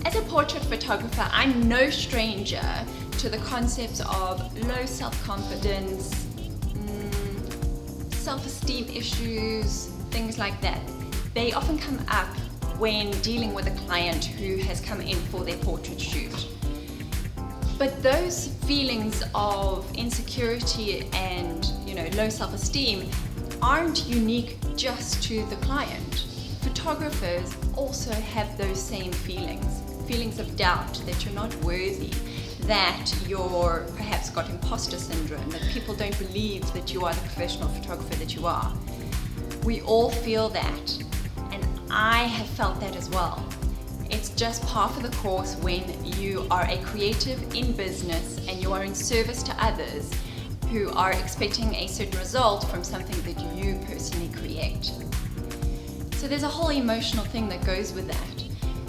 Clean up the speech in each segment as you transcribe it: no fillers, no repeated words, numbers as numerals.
As a portrait photographer, I'm no stranger to the concepts of low self-confidence, self-esteem issues, things like that. They often come up when dealing with a client who has come in for their portrait shoot. But those feelings of insecurity and low self-esteem aren't unique just to the client. Photographers also have those same feelings of doubt that you're not worthy, that you're perhaps got imposter syndrome, that people don't believe that you are the professional photographer that you are. We all feel that, and I have felt that as well. It's just part of the course when you are a creative in business and you are in service to others who are expecting a certain result from something that you personally create. So there's a whole emotional thing that goes with that.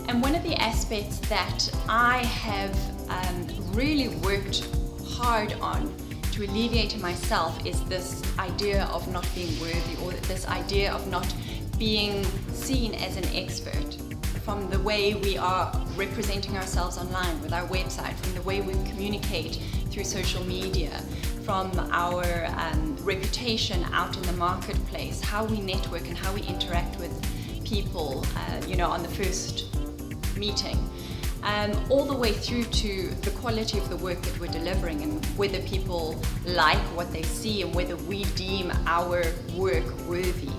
And one of the aspects that I have really worked hard on to alleviate in myself is this idea of not being worthy, or this idea of not being seen as an expert. From the way we are representing ourselves online with our website, from the way we communicate through social media, from our reputation out in the marketplace, how we network and how we interact with people, on the first meeting, all the way through to the quality of the work that we're delivering and whether people like what they see and whether we deem our work worthy.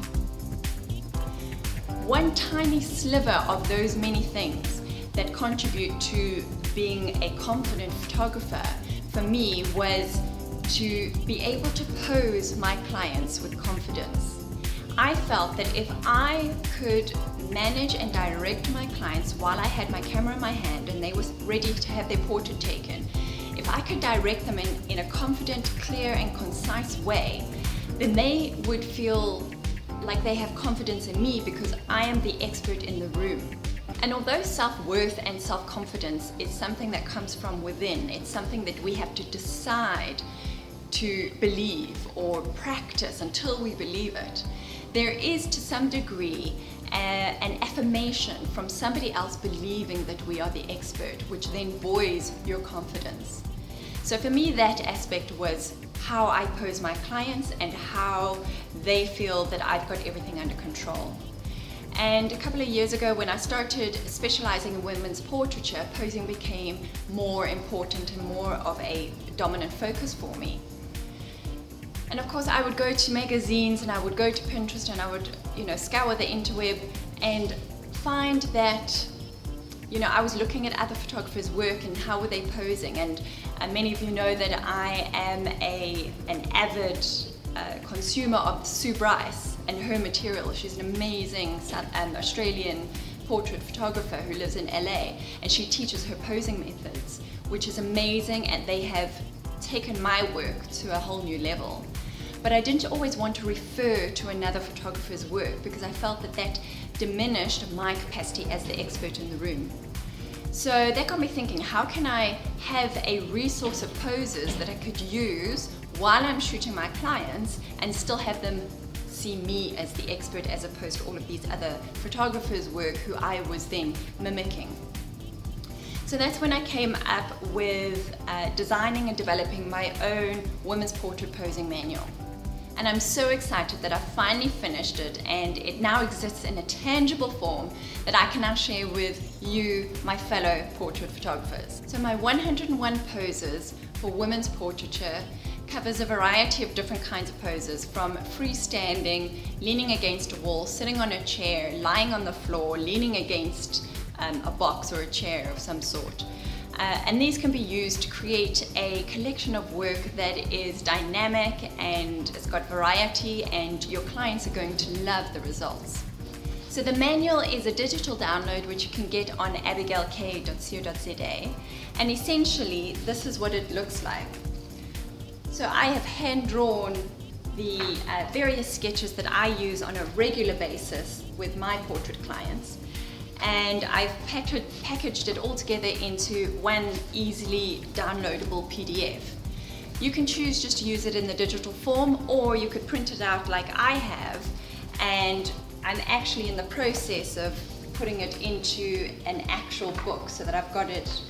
One tiny sliver of those many things that contribute to being a confident photographer for me was to be able to pose my clients with confidence. I felt that if I could manage and direct my clients while I had my camera in my hand and they were ready to have their portrait taken, if I could direct them in a confident, clear and concise way, then they would feel like they have confidence in me because I am the expert in the room. And although self-worth and self-confidence is something that comes from within, it's something that we have to decide to believe or practice until we believe it, there is to some degree an affirmation from somebody else believing that we are the expert, which then buoys your confidence. So for me, that aspect was how I pose my clients and how they feel that I've got everything under control. And a couple of years ago, when I started specializing in women's portraiture, posing became more important and more of a dominant focus for me. And of course, I would go to magazines and I would go to Pinterest and I would, scour the interweb and find that, I was looking at other photographers' work and how were they posing. And many of you know that I am an avid consumer of Sue Bryce and her material. She's an amazing Australian portrait photographer who lives in LA, and she teaches her posing methods, which is amazing, and they have taken my work to a whole new level. But I didn't always want to refer to another photographer's work because I felt that diminished my capacity as the expert in the room. So that got me thinking, how can I have a resource of poses that I could use while I'm shooting my clients and still have them see me as the expert as opposed to all of these other photographers' work who I was then mimicking. So that's when I came up with designing and developing my own women's portrait posing manual. And I'm so excited that I finally finished it, and it now exists in a tangible form that I can now share with you, my fellow portrait photographers. So my 101 poses for women's portraiture covers a variety of different kinds of poses, from freestanding, leaning against a wall, sitting on a chair, lying on the floor, leaning against a box or a chair of some sort. And these can be used to create a collection of work that is dynamic and it's got variety, and your clients are going to love the results. So the manual is a digital download which you can get on abigailk.co.za, and essentially this is what it looks like. So I have hand drawn the various sketches that I use on a regular basis with my portrait clients, and I've packaged it all together into one easily downloadable PDF. You can choose just to use it in the digital form, or you could print it out like I have, and I'm actually in the process of putting it into an actual book so that I've got it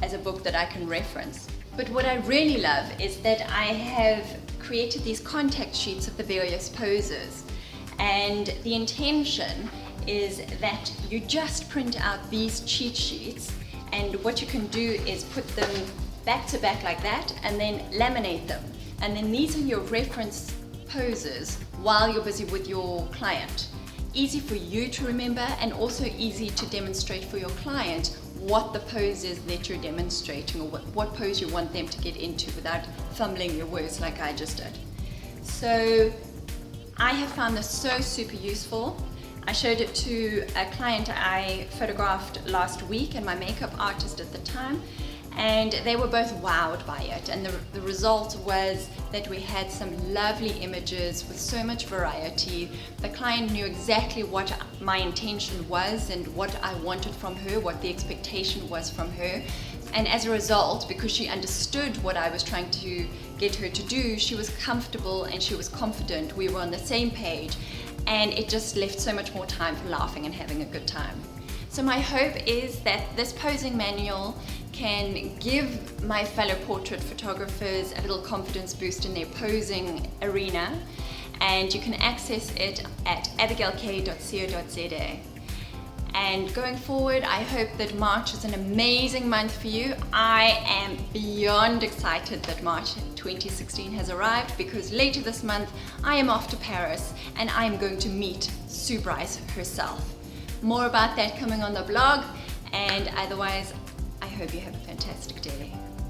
as a book that I can reference. But what I really love is that I have created these contact sheets of the various poses, and the intention is that you just print out these cheat sheets, and what you can do is put them back to back like that and then laminate them, and then these are your reference poses while you're busy with your client. Easy for you to remember and also easy to demonstrate for your client what the pose is that you're demonstrating, or what pose you want them to get into without fumbling your words like I just did. So I have found this so super useful. I showed it to a client I photographed last week and my makeup artist at the time, and they were both wowed by it, and the result was that we had some lovely images with so much variety. The client knew exactly what my intention was and what I wanted from her, what the expectation was from her, and as a result, because she understood what I was trying to get her to do, she was comfortable and she was confident. We were on the same page, and it just left so much more time for laughing and having a good time. So my hope is that this posing manual can give my fellow portrait photographers a little confidence boost in their posing arena, and you can access it at abigailk.co.za. And going forward, I hope that March is an amazing month for you. I am beyond excited that March 2016 has arrived, because later this month I am off to Paris and I am going to meet Sue Bryce herself. More about that coming on the blog, and otherwise I hope you have a fantastic day.